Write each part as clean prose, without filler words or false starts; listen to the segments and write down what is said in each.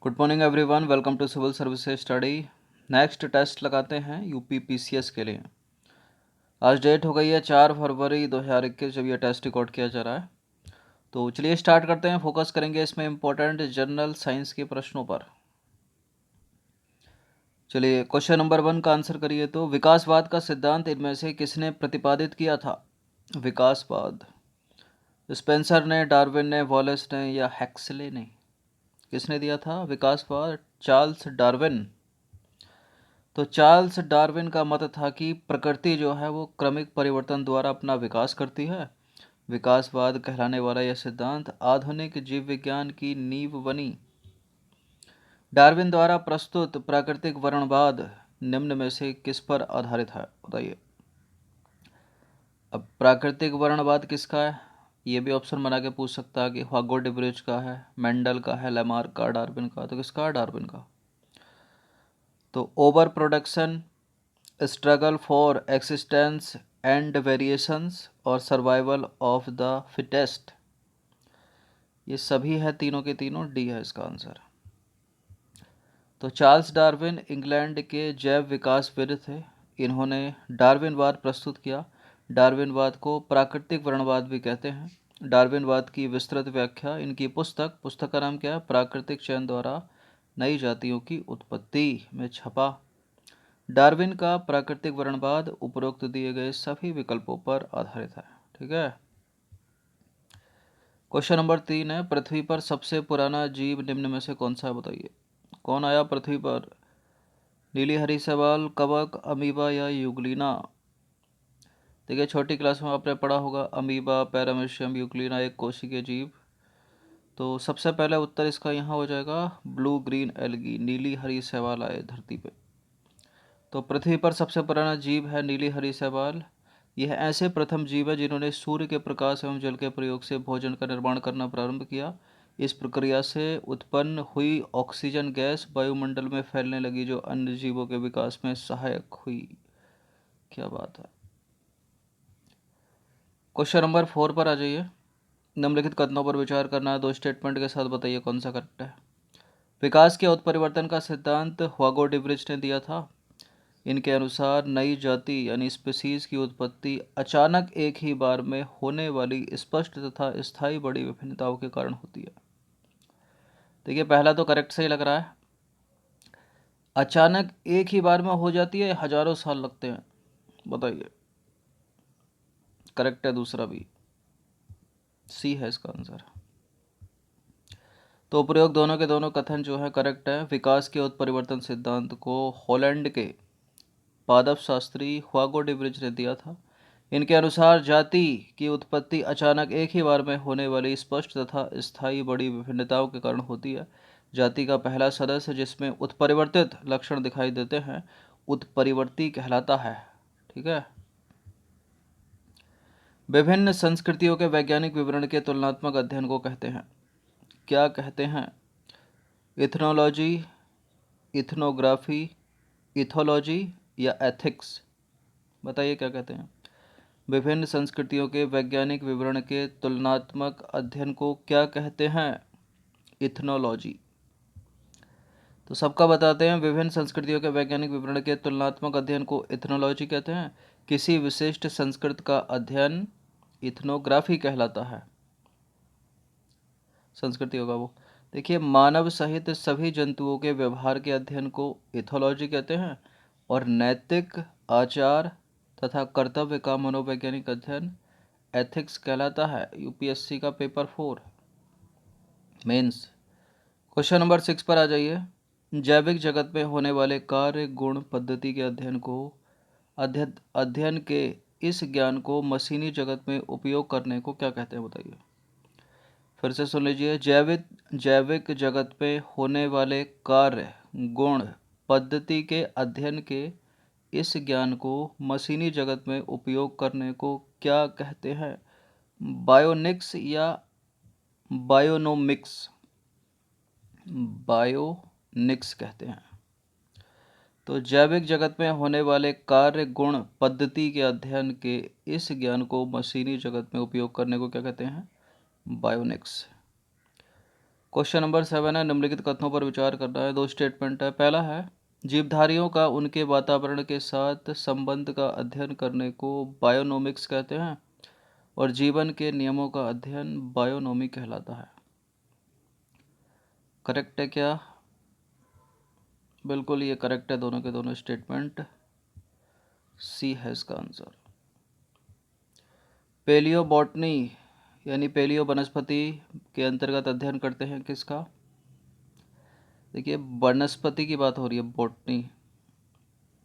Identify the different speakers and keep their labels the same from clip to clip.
Speaker 1: Good morning everyone, welcome to civil services study. Next test लगाते हैं UP PCS के लिए। आज डेट हो गई है 4 फरवरी 2021 जब यह टेस्ट रिकॉर्ड किया जा रहा है। तो चलिए स्टार्ट करते हैं। फोकस करेंगे इसमें इंपॉर्टेंट जनरल साइंस के प्रश्नों पर। चलिए क्वेश्चन नंबर 1 का आंसर करिए। तो विकासवाद का सिद्धांत इनमें से किसने प्रतिपादित किया था? विकासवाद स्पेंसर ने, डार्विन ने, वॉलेस ने या हैक्सले ने? किसने दिया था विकासवाद? Charles Darwin. तो चार्ल्स डार्विन का मत था कि प्रकृति जो है वो क्रमिक परिवर्तन द्वारा अपना विकास करती है। विकासवाद कहलाने वाला यह सिद्धांत आधुनिक जीव विज्ञान की नींव बनी। डार्विन द्वारा प्रस्तुत प्राकृतिक वर्णवाद निम्न में से किस पर आधारित है? बताइए। अब प्राकृतिक वर्णवाद किसका है? ये भी ऑप्शन बना के पूछ सकता है कि ह्वागो डिब्रिज का है, मेंडल का है, लेमार्क का, डार्विन का। तो किसका है? डार्विन का। तो over production, struggle for existence and variations और सर्वाइवल ऑफ द फिटेस्ट, ये सभी है तीनों के तीनों। डी है इसका आंसर। तो चार्ल्स डार्विन इंग्लैंड के जैव विकासविद थे। इन्होंने डार्विनवाद प्रस्तुत किया। डार्विनवाद को प्राकृतिक वर्णवाद भी कहते हैं। डार्विनवाद की विस्तृत व्याख्या इनकी पुस्तक का नाम क्या है? प्राकृतिक चयन द्वारा नई जातियों की उत्पत्ति में छपा। डार्विन का प्राकृतिक वर्णवाद उपरोक्त दिए गए सभी विकल्पों पर आधारित है। ठीक है। क्वेश्चन नंबर 3 है, पृथ्वी पर सबसे पुराना जीव निम्न में से कौन सा है? बताइए। कौन आया पृथ्वी पर? नीली हरी शैवाल, कवक, अमीबा या यूग्लिना? देखिए छोटी क्लास में आपने पढ़ा होगा अमीबा, पैरामीशियम, यूग्लिना एक कोशिकीय जीव। तो सबसे पहले उत्तर इसका यहाँ हो जाएगा ब्लू ग्रीन एल्गी, नीली हरी शैवाल आए धरती पे। तो पृथ्वी पर सबसे पुराना जीव है नीली हरी शैवाल। यह ऐसे प्रथम जीव है जिन्होंने सूर्य के प्रकाश एवं जल के प्रयोग से भोजन का निर्माण करना प्रारंभ किया। इस प्रक्रिया से उत्पन्न हुई ऑक्सीजन गैस वायुमंडल में फैलने लगी, जो अन्य जीवों के विकास में सहायक हुई। क्या बात है। क्वेश्चन नंबर 4 पर आ जाइए। निम्नलिखित कथनों पर विचार करना है, दो स्टेटमेंट के साथ बताइए कौन सा करेक्ट है। विकास के उत्परिवर्तन का सिद्धांत ह्वागो डिब्रिज ने दिया था। इनके अनुसार नई जाति यानी स्पीसीज की उत्पत्ति अचानक एक ही बार में होने वाली स्पष्ट तथा स्थायी बड़ी विभिन्नताओं के कारण होती है। देखिए पहला तो करेक्ट सही लग रहा है। अचानक एक ही बार में हो जाती है, हजारों साल लगते हैं? बताइए। करेक्ट है दूसरा भी, सी है इसका आंसर। तो प्रयोग दोनों के दोनों कथन जो है करेक्ट है। विकास के उत्परिवर्तन सिद्धांत को हॉलैंड के पादप शास्त्री ह्वागो डिब्रिज ने दिया था। इनके अनुसार जाति की उत्पत्ति अचानक एक ही बार में होने वाली स्पष्ट तथा स्थायी बड़ी विभिन्नताओं के कारण होती है। जाति का पहला सदस्य जिसमें उत्परिवर्तित लक्षण दिखाई देते हैं उत्परिवर्ती कहलाता है। ठीक है। विभिन्न संस्कृतियों के वैज्ञानिक विवरण के तुलनात्मक अध्ययन को कहते हैं, क्या कहते हैं? इथनोलॉजी, इथनोग्राफी, इथोलॉजी या एथिक्स? बताइए क्या कहते हैं। विभिन्न संस्कृतियों के वैज्ञानिक विवरण के तुलनात्मक अध्ययन को क्या कहते हैं? इथनोलॉजी। तो सबका बताते हैं, विभिन्न संस्कृतियों के वैज्ञानिक विवरण के तुलनात्मक अध्ययन को इथनोलॉजी कहते हैं। किसी विशिष्ट संस्कृत का अध्ययन इथनोग्राफी कहलाता है। संस्कृति होगा वो। देखिए मानव सहित सभी जंतुओं के व्यवहार के अध्ययन को इथोलॉजी कहते हैं और नैतिक आचार तथा कर्तव्य का मनोवैज्ञानिक अध्ययन एथिक्स कहलाता है। यूपीएससी का पेपर 4 मेंस। क्वेश्चन नंबर 6 पर आ जाइए। जैविक जगत में होने वाले कार्य गुण पद्धति के अध्ययन के इस ज्ञान को मशीनी जगत में उपयोग करने को क्या कहते हैं? बताइए। फिर से सुन लीजिए। जैविक जगत में होने वाले कार्य गुण पद्धति के अध्ययन के इस ज्ञान को मशीनी जगत में उपयोग करने को क्या कहते हैं? बायोनिक्स या बायोनोमिक्स? बायोनिक्स कहते हैं। तो जैविक जगत में होने वाले कार्य गुण पद्धति के अध्ययन के इस ज्ञान को मशीनी जगत में उपयोग करने को क्या कहते हैं? बायोनिक्स। क्वेश्चन नंबर 7 है, निम्नलिखित कथनों पर विचार करना है। 2 स्टेटमेंट है। पहला है, जीवधारियों का उनके वातावरण के साथ संबंध का अध्ययन करने को बायोनोमिक्स कहते हैं और जीवन के नियमों का अध्ययन बायोनोमी कहलाता है। करेक्ट है क्या? बिल्कुल ये करेक्ट है, दोनों के दोनों स्टेटमेंट। सी है इसका आंसर। पेलियो बॉटनी यानी पेलियो वनस्पति के अंतर्गत अध्ययन करते हैं किसका? देखिए वनस्पति की बात हो रही है, बॉटनी,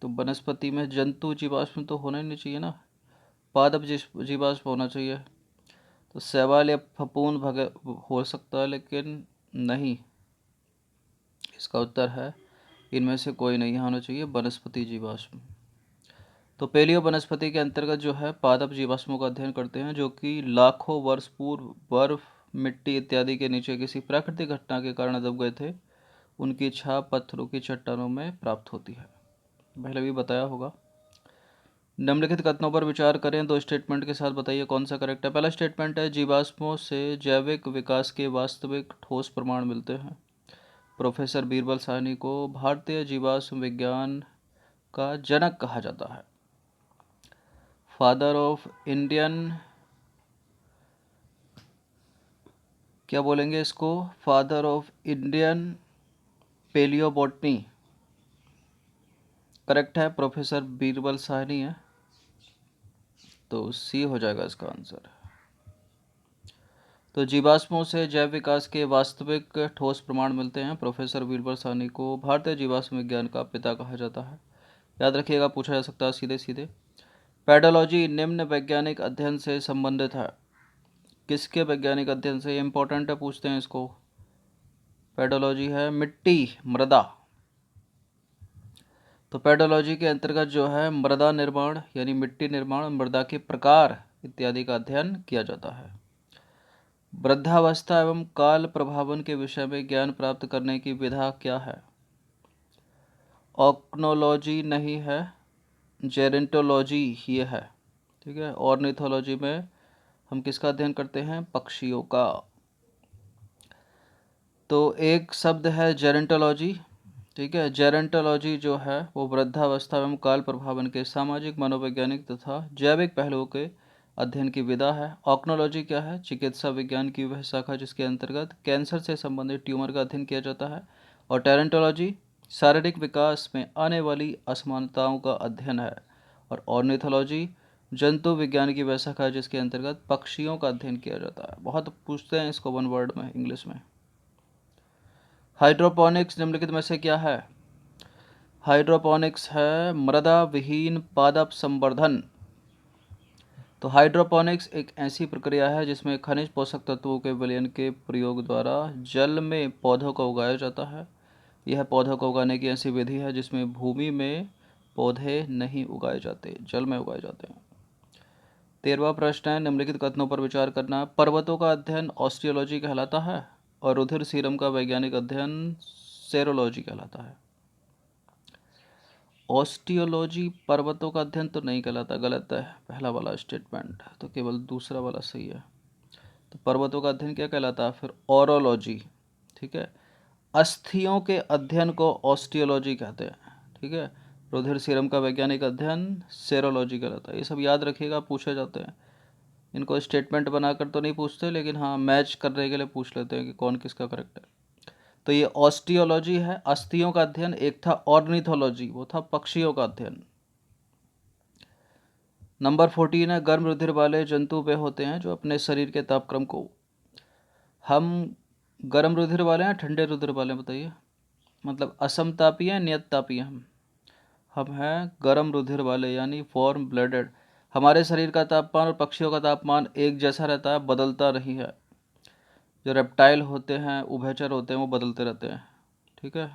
Speaker 1: तो वनस्पति में जंतु जीवाश्म तो होना ही नहीं चाहिए ना, पादप जीवाश्म होना चाहिए। तो शैवाल या फफूंद हो सकता है, लेकिन नहीं, इसका उत्तर है इनमें से कोई नहीं होना चाहिए, वनस्पति जीवाश्म। तो पेलियो वनस्पति के अंतर्गत जो है पादप जीवाश्मों का अध्ययन करते हैं, जो कि लाखों वर्ष पूर्व बर्फ, मिट्टी इत्यादि के नीचे किसी प्राकृतिक घटना के कारण दब गए थे। उनकी छाप पत्थरों की चट्टानों में प्राप्त होती है। पहले भी बताया होगा। निम्नलिखित कथनों पर विचार करें, 2 स्टेटमेंट के साथ बताइए कौन सा करेक्ट है। पहला स्टेटमेंट है, जीवाश्मों से जैविक विकास के वास्तविक ठोस प्रमाण मिलते हैं। प्रोफेसर बीरबल साहनी को भारतीय जीवाश्म विज्ञान का जनक कहा जाता है। फादर ऑफ इंडियन, क्या बोलेंगे इसको, father of Indian palaeobotany. Correct है, प्रोफेसर बीरबल साहनी है, तो सी हो जाएगा इसका आंसर। तो जीवाश्मों से जैव विकास के वास्तविक ठोस प्रमाण मिलते हैं। प्रोफेसर बीरबल साहनी को भारतीय जीवाश्म विज्ञान का पिता कहा जाता है। याद रखिएगा, पूछा जा सकता है सीधे सीधे। पेडोलॉजी निम्न वैज्ञानिक अध्ययन से संबंधित है। किसके वैज्ञानिक अध्ययन से? इंपॉर्टेंट है, पूछते हैं इसको। पेडोलॉजी है मिट्टी, मृदा। तो पेडोलॉजी के अंतर्गत जो है मृदा निर्माण यानी मिट्टी निर्माण, मृदा के प्रकार इत्यादि का अध्ययन किया जाता है। वृद्धावस्था एवं काल प्रभावन के विषय में ज्ञान प्राप्त करने की विधा क्या है? ऑक्नोलॉजी नहीं है, जेरेंटोलॉजी ये है। ठीक है, ऑर्निथोलॉजी में हम किसका अध्ययन करते हैं? पक्षियों का। तो एक शब्द है जेरेंटोलॉजी। ठीक है, जेरेंटोलॉजी जो है वो वृद्धावस्था एवं काल प्रभावन के सामाजिक, मनोवैज्ञानिक तथा जैविक पहलुओं के अध्ययन की विधा है। ऑक्नोलॉजी क्या है? चिकित्सा विज्ञान की वह शाखा जिसके अंतर्गत कैंसर से संबंधित ट्यूमर का अध्ययन किया जाता है। और टेरेंटोलॉजी शारीरिक विकास में आने वाली असमानताओं का अध्ययन है। और ऑर्निथोलॉजी जंतु विज्ञान की वह शाखा है जिसके अंतर्गत पक्षियों का अध्ययन किया जाता है। बहुत पूछते हैं इसको वन वर्ड में, इंग्लिश में। हाइड्रोपोनिक्स निम्नलिखित में से क्या है? हाइड्रोपोनिक्स है मृदा विहीन पादप संवर्धन। तो हाइड्रोपोनिक्स एक ऐसी प्रक्रिया है जिसमें खनिज पोषक तत्वों के विलयन के प्रयोग द्वारा जल में पौधों को उगाया जाता है। यह पौधों को उगाने की ऐसी विधि है जिसमें भूमि में पौधे नहीं उगाए जाते, जल में उगाए जाते हैं। 13वां प्रश्न है, निम्नलिखित कथनों पर विचार करना। पर्वतों का अध्ययन ऑस्टियोलॉजी कहलाता है और रुधिर सीरम का वैज्ञानिक अध्ययन सेरोलॉजी कहलाता है। ऑस्टियोलॉजी पर्वतों का अध्ययन तो नहीं कहलाता, गलत है पहला वाला स्टेटमेंट, तो केवल दूसरा वाला सही है। तो पर्वतों का अध्ययन क्या कहलाता है फिर? ऑरोलॉजी। ठीक है, अस्थियों के अध्ययन को ऑस्टियोलॉजी कहते हैं। ठीक है, रुधिर सीरम का वैज्ञानिक अध्ययन सेरोलॉजी कहलाता है। ये सब याद रखिएगा, पूछे जाते हैं। इनको स्टेटमेंट बनाकर तो नहीं पूछते, लेकिन हाँ मैच करने के लिए पूछ लेते हैं कि कौन किसका करेक्ट है। तो ये ऑस्टियोलॉजी है अस्थियों का अध्ययन। एक था ऑर्निथोलॉजी, वो था पक्षियों का अध्ययन। नंबर 14 है, गर्म रुधिर वाले जंतु वे होते हैं जो अपने शरीर के तापक्रम को, हम गर्म रुधिर वाले हैं ठंडे रुधिर वाले, बताइए, मतलब असमतापीय हैं नियत तापीय? हम हैं गर्म रुधिर वाले यानी वार्म ब्लडेड। हमारे शरीर का तापमान और पक्षियों का तापमान एक जैसा रहता है, बदलता नहीं है। जो रेप्टाइल होते हैं, उभयचर होते हैं, वो बदलते रहते हैं। ठीक है,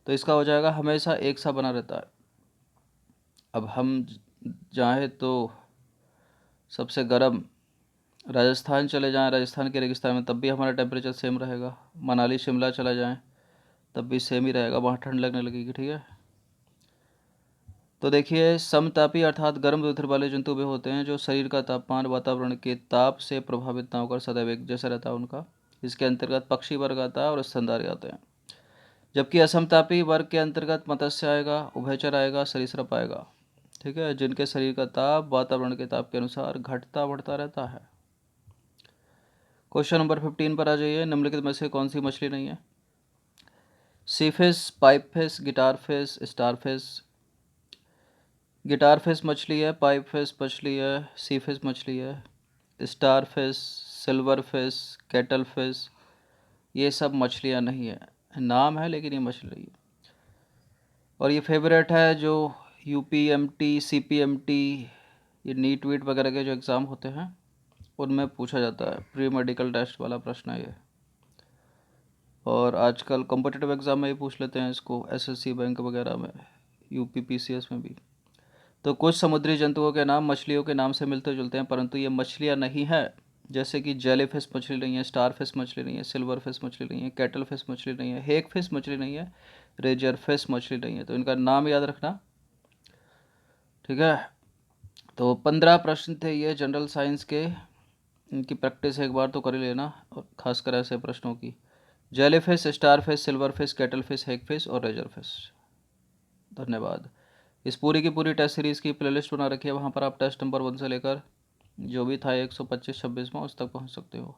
Speaker 1: तो इसका हो जाएगा हमेशा एक सा बना रहता है। अब हम चाहे तो सबसे गर्म राजस्थान चले जाएं, राजस्थान के रेगिस्तान में, तब भी हमारा टेम्परेचर सेम रहेगा। मनाली शिमला चला जाएं तब भी सेम ही रहेगा, वहाँ ठंड लगने लगेगी। ठीक है, तो देखिए समतापी अर्थात गर्म रुधिर वाले जंतु वे होते हैं जो शरीर का तापमान वातावरण के ताप से प्रभावित ना होकर सदैव एक जैसा रहता है उनका। इसके अंतर्गत पक्षी वर्ग आता है और स्तनधारी आते हैं। जबकि असमतापी वर्ग के अंतर्गत मत्स्य आएगा, उभयचर आएगा, सरीसृप आएगा। ठीक है, जिनके शरीर का ताप वातावरण के ताप के अनुसार घटता बढ़ता रहता है। क्वेश्चन नंबर 15 पर आ जाइए। निम्नलिखित में से कौन सी मछली नहीं है? Sea fish, pipe fish, guitar fish, star fish. Guitar fish मछली है, पाइप फिश मछली है, सी फिश मछली है, star fish, silver fish, cattle fish, ये सब मछलियाँ नहीं है। नाम है लेकिन ये मछली नहीं है। और ये फेवरेट है जो UPMT, CPMT, ये नीट वीट वगैरह के जो एग्ज़ाम होते हैं उनमें पूछा जाता है, प्री मेडिकल टेस्ट वाला प्रश्न है ये। और आजकल कॉम्पिटिटिव एग्ज़ाम में ही पूछ लेते हैं इसको, SSC बैंक वगैरह में, UP PCS में भी। तो कुछ समुद्री जंतुओं के नाम मछलियों के नाम से मिलते जुलते हैं, परंतु ये मछलियाँ नहीं है। जैसे कि जेली फिश मछली नहीं है, स्टार फिश मछली नहीं है, सिल्वर फिश मछली नहीं है, कैटल फिश मछली नहीं है, हेग फिश मछली नहीं है, रेजर फिश मछली नहीं है। तो इनका नाम याद रखना। ठीक है, तो 15 प्रश्न थे ये जनरल साइंस के। इनकी प्रैक्टिस एक बार तो कर ही लेना, और खासकर ऐसे प्रश्नों की। Jelly fish, star fish, silver fish, cattle fish, Hague fish और रेजर फिश। धन्यवाद। इस पूरी की पूरी टेस्ट सीरीज़ की प्लेलिस्ट बना रखी है, वहाँ पर आप टेस्ट नंबर 1 से लेकर जो भी था 125-26 में उस तक पहुँच सकते हो।